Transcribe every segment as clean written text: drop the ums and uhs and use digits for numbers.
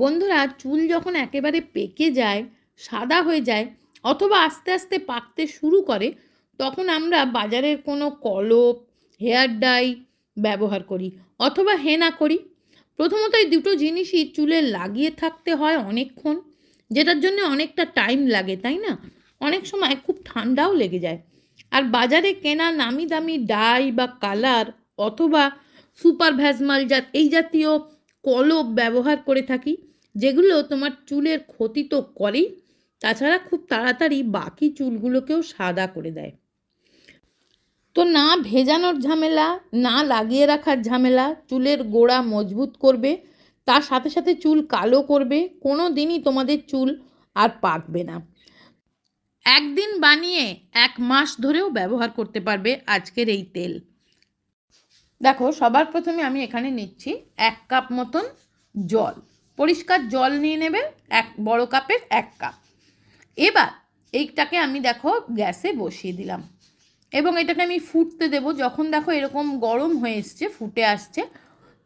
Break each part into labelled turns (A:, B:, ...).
A: বন্ধুরা, চুল যখন একেবারে পেকে যায়, সাদা হয়ে যায় অথবা আস্তে আস্তে পাকতে শুরু করে, তখন আমরা বাজারের কোনো কলপ, হেয়ার ডাই ব্যবহার করি অথবা হেনা করি। প্রথমত এই দুটো জিনিসই চুলে লাগিয়ে থাকতে হয় অনেকক্ষণ, যেটার জন্য অনেকটা টাইম লাগে, তাই না? অনেক সময় খুব ঠান্ডাও লেগে যায়। আর বাজারে কেনা নামি দামি ডাই বা কালার অথবা সুপার ভ্যাজমাল এই জাতীয় কলপ ব্যবহার করে থাকি, যেগুলো তোমার চুলের ক্ষতি তো করেই, তাছাড়া খুব তাড়াতাড়ি বাকি চুলগুলোকেও সাদা করে দেয়। তো না ভেজানোর ঝামেলা, না লাগিয়ে রাখার ঝামেলা, চুলের গোড়া মজবুত করবে, তার সাথে সাথে চুল কালো করবে, কোনো দিনই তোমাদের চুল আর পাকবে না। একদিন বানিয়ে 1 মাস ধরেও ব্যবহার করতে পারবে আজকের এই তেল। দেখো, সবার প্রথমে আমি এখানে নিচ্ছি 1 কাপ মতন জল। পরিষ্কার জল নিয়ে নেবে, বড় কাপের 1 কাপ। এবার এইটাকে আমি দেখো গ্যাসে বসিয়ে দিলাম এবং এটাকে আমি ফুটতে দেব। যখন দেখো এরকম গরম হয়ে এসছে, ফুটে আসছে,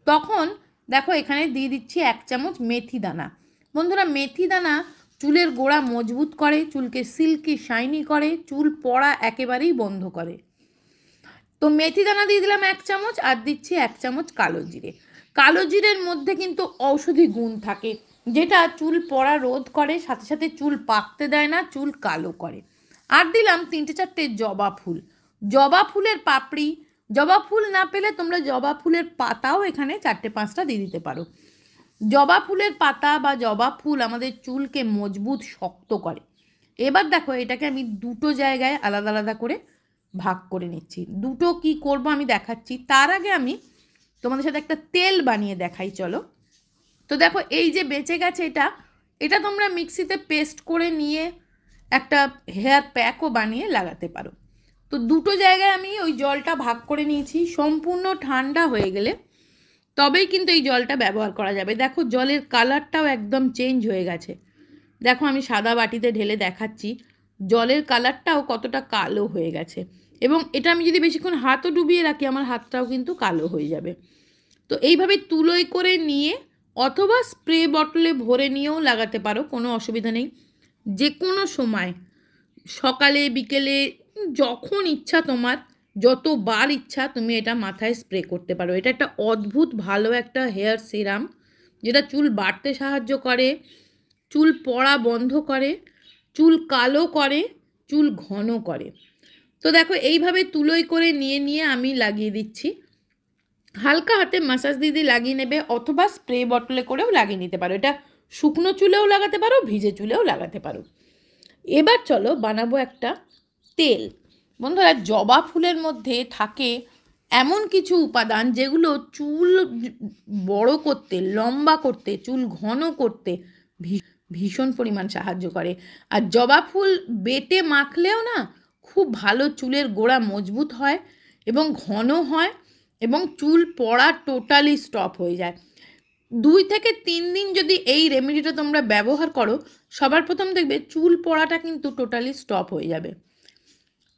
A: তখন দেখো এখানে দিয়ে দিচ্ছি 1 চামচ মেথি দানা। বন্ধুরা, মেথি দানা চুলের গোড়া মজবুত করে, চুলকে সিল্কি শাইনি করে, চুল পড়া একেবারেই বন্ধ করে। তো মেথি দানা দিয়ে দিলাম 1 চামচ, আর দিচ্ছি 1 চামচ কালো জিরে। কালো জিরের মধ্যে কিন্তু ঔষধি গুণ থাকে, যেটা চুল পড়া রোধ করে, সাথে সাথে চুল পাকতে দেয় না, চুল কালো করে। আর দিলাম 3-4টে জবা ফুল, জবা ফুলের পাপড়ি। জবা ফুল না পেলে তোমরা জবা ফুলের পাতাও এখানে 4-5টা দিয়ে দিতে পারো। জবা ফুলের পাতা বা জবা ফুল আমাদের চুলকে মজবুত শক্ত করে। এবার দেখো এটাকে আমি দুটো জায়গায় আলাদা আলাদা করে ভাগ করে নিচ্ছি। দুটো কি করব আমি দেখাচ্ছি, তার আগে আমি তোমাদের সাথে একটা তেল বানিয়ে দেখাই, চলো। তো দেখো এই যে বেঁচে গেছে, এটা তোমরা মিক্সিতে পেস্ট করে নিয়ে একটা হেয়ার প্যাকও বানিয়ে লাগাতে পারো। তো দুটো জায়গায় আমি ওই জলটা ভাগ করে নিয়েছি। সম্পূর্ণ ঠান্ডা হয়ে গেলে তবেই কিন্তু এই জলটা ব্যবহার করা যাবে। দেখো জলের কালারটাও একদম চেঞ্জ হয়ে গেছে। দেখো আমি সাদা বাটিতে ঢেলে দেখাচ্ছি, জলের কালারটাও কতটা কালো হয়ে গেছে। এবং এটা আমি যদি বেশিক্ষণ হাতও ডুবিয়ে রাখি, আমার হাতটাও কিন্তু কালো হয়ে যাবে। তো এইভাবে তুলোয় করে নিয়ে অথবা স্প্রে বটলে ভরে নিয়েও লাগাতে পারো, কোনো অসুবিধা নেই। যে কোনো সময়, সকালে বিকেলে, যখন ইচ্ছা তোমার, যতবার ইচ্ছা তুমি এটা মাথায় স্প্রে করতে পারো। এটা একটা অদ্ভুত ভালো একটা হেয়ার সিরাম, যেটা চুল বাড়তে সাহায্য করে, চুল পড়া বন্ধ করে, চুল কালো করে, চুল ঘন করে। তো দেখো এইভাবে তুলোয় করে নিয়ে নিয়ে আমি লাগিয়ে দিচ্ছি। হালকা হাতে মাসাজ দিয়ে লাগিয়ে নেবে অথবা স্প্রে বটলে করেও লাগিয়ে নিতে পারো। এটা শুকনো চুলেও লাগাতে পারো, ভিজে চুলেও লাগাতে পারো। এবার চলো বানাবো একটা তেল। বন্ধুরা, জবা ফুলের মধ্যে থাকে এমন কিছু উপাদান যেগুলো চুল বড় করতে, লম্বা করতে, চুল ঘন করতে ভীষণ পরিমাণ সাহায্য করে। আর জবা ফুল বেটে মাখলেও না খুব ভালো চুলের গোড়া মজবুত হয় এবং ঘন হয় এবং চুল পড়া টোটালি স্টপ হয়ে যায়। 2 থেকে 3 দিন যদি এই রেমেডিটা তোমরা ব্যবহার করো, সবার প্রথম দেখবে চুল পড়াটা কিন্তু টোটালি স্টপ হয়ে যাবে।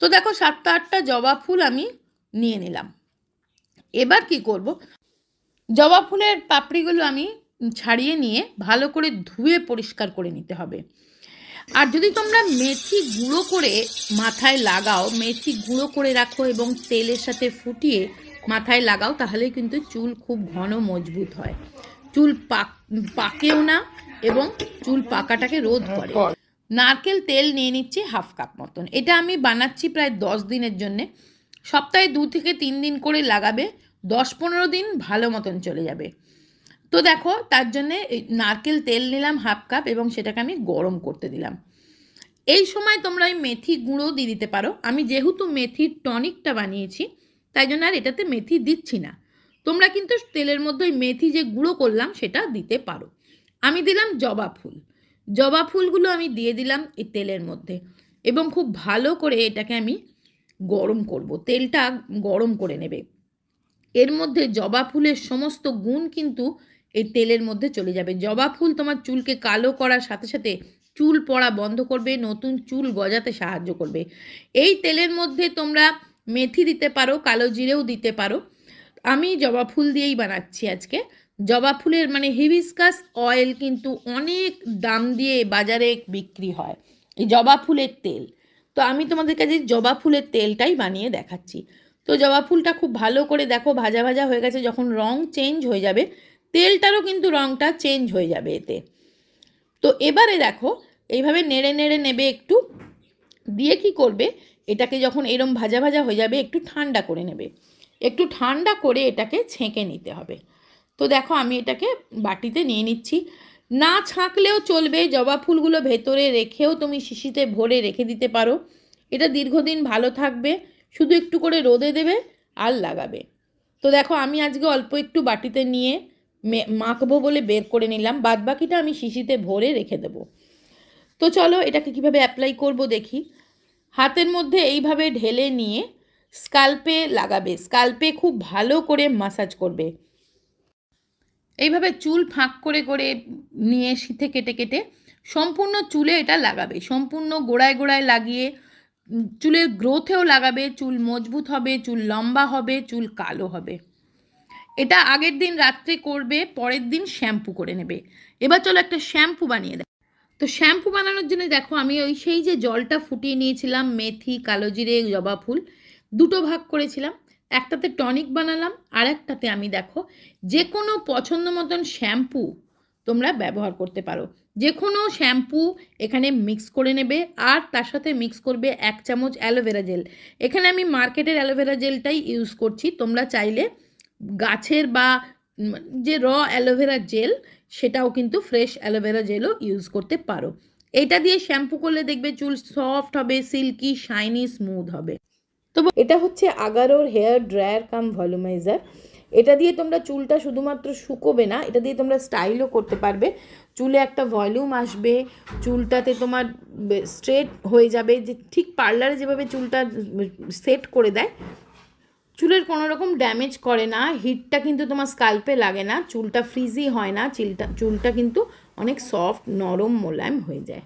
A: তো দেখো 7-8টা জবা ফুল আমি নিয়ে নিলাম। এবার কি করব, জবা ফুলের পাপড়িগুলো আমি ছাড়িয়ে নিয়ে ভালো করে ধুয়ে পরিষ্কার করে নিতে হবে। আর যদি তোমরা মেথি গুঁড়ো করে মাথায় লাগাও, মেথি গুঁড়ো করে রাখো এবং তেলের সাথে ফুটিয়ে মাথায় লাগাও, তাহলে কিন্তু চুল খুব ঘন মজবুত হয়, চুল পাকেও না এবং চুল পাকাটাকে রোধ করে। নারকেল তেল নিয়ে নিচ্ছি 1/2 কাপ মতন। এটা আমি বানাচ্ছি প্রায় 10 দিনের জন্যে। সপ্তাহে 2 থেকে 3 দিন করে লাগাবে, 10-15 দিন ভালো মতন চলে যাবে। তো দেখো তার জন্যে নারকেল তেল নিলাম 1/2 কাপ এবং সেটাকে আমি গরম করতে দিলাম। এই সময় তোমরা ওই মেথি গুঁড়ো দিয়ে দিতে পারো। আমি যেহেতু মেথির টনিকটা বানিয়েছি, তাই জন্য আর এটাতে মেথি দিচ্ছি না। তোমরা কিন্তু তেলের মধ্যে ওই মেথি যে গুঁড়ো করলাম সেটা দিতে পারো। আমি দিলাম জবা ফুল, জবা ফুলগুলো আমি দিয়ে দিলাম এই তেলের মধ্যে এবং খুব ভালো করে এটাকে আমি গরম করব। তেলটা গরম করে নেবে। এর মধ্যে জবা ফুলের সমস্ত গুণ কিন্তু এই তেলের মধ্যে চলে যাবে। জবা ফুল তোমার চুলকে কালো করার সাথে সাথে চুল পড়া বন্ধ করবে, নতুন চুল গজাতে সাহায্য করবে। এই তেলের মধ্যে তোমরা মেথি দিতে পারো, কালো জিরেও দিতে পারো। আমি জবা ফুল দিয়েই বানাচ্ছি আজকে। জবা ফুলের মানে হিবিস্কাস অয়েল কিন্তু অনেক দাম দিয়ে বাজারে বিক্রি হয়, এই জবা ফুলের তেল। তো আমি তোমাদের কাছে জবা ফুলের তেলটাই বানিয়ে দেখাচ্ছি। তো জবা ফুলটা খুব ভালো করে দেখো ভাজা ভাজা হয়ে গেছে, যখন রং চেঞ্জ হয়ে যাবে তেলটারও কিন্তু রংটা চেঞ্জ হয়ে যাবে এতে। তো এবারে দেখো এইভাবে নেড়ে নেড়ে নেবে একটু, দিয়ে কি করবে, এটাকে যখন এরম ভাজা ভাজা হয়ে যাবে একটু ঠান্ডা করে নেবে, একটু ঠান্ডা করে এটাকে ছেঁকে নিতে হবে। তো দেখো আমি এটাকে বাটিতে নিয়ে নিচ্ছি। না ছাঁকলেও চলবে, জবা ফুলগুলো ভেতরে রেখেও তুমি শিশিতে ভরে রেখে দিতে পারো, এটা দীর্ঘদিন ভালো থাকবে। শুধু একটু করে রোদে দেবে আর লাগাবে। তো দেখো আমি আজকে অল্প একটু বাটিতে নিয়ে মাখবো বলে বের করে নিলাম, বাদবাকিটা আমি শিশিতে ভরে রেখে দেবো। তো চলো এটাকে কিভাবে অ্যাপ্লাই করব দেখি। হাতের মধ্যে এইভাবে ঢেলে নিয়ে স্কাল্পে লাগাবে, স্কাল্পে খুব ভালো করে মাসাজ করবে। এইভাবে চুল ফাঁক করে করে নিয়ে শীতে কেটে কেটে সম্পূর্ণ চুলে এটা লাগাবে, সম্পূর্ণ গোড়ায় গোড়ায় লাগিয়ে চুলের গ্রোথেও লাগাবে, চুল মজবুত হবে, চুল লম্বা হবে, চুল কালো হবে। এটা আগের দিন রাত্রে করবে, পরের দিন শ্যাম্পু করে নেবে। এবার চলো একটা শ্যাম্পু বানিয়ে দেয়। তো শ্যাম্পু বানানোর জন্য দেখো আমি ওই সেই যে জলটা ফুটিয়ে নিয়েছিলাম, মেথি, কালো জিরে, জবা ফুল দুটো ভাগ করেছিলাম, একটাতে টনিক বানালাম আর একটাতে আমি দেখো যে কোনো পছন্দ মতন শ্যাম্পু তোমরা ব্যবহার করতে পারো। যে কোনো শ্যাম্পু এখানে মিক্স করে নেবে আর তার সাথে মিক্স করবে 1 চামচ অ্যালোভেরা জেল। এখানে আমি মার্কেটের অ্যালোভেরা জেলটাই ইউজ করছি, তোমরা চাইলে গাছের বা যে র অ্যালোভেরা জেল সেটাও কিন্তু ফ্রেশ অ্যালোভেরা জেলও ইউজ করতে পারো। এটা দিয়ে শ্যাম্পু করলে দেখবে চুল সফট হবে, সিল্কি, শাইনি, স্মুথ হবে। তো এটা হচ্ছে আগারোর হেয়ার ড্রায়ার কাম ভলিউমাইজার। এটা দিয়ে তোমরা চুলটা শুধুমাত্র শুকোবে না, এটা দিয়ে তোমরা স্টাইলও করতে পারবে। চুলে একটা ভলিউম আসবে, চুলটাতে তোমার স্ট্রেট হয়ে যাবে, যে ঠিক পার্লারে যেভাবে চুলটা সেট করে দেয়, চুলের কোনো রকম ড্যামেজ করে না, হিটটা কিন্তু তোমার স্কাল্পে লাগে না, চুলটা ফ্রিজি হয় না, চুলটা কিন্তু অনেক সফট, নরম, মোলায়েম হয়ে যায়।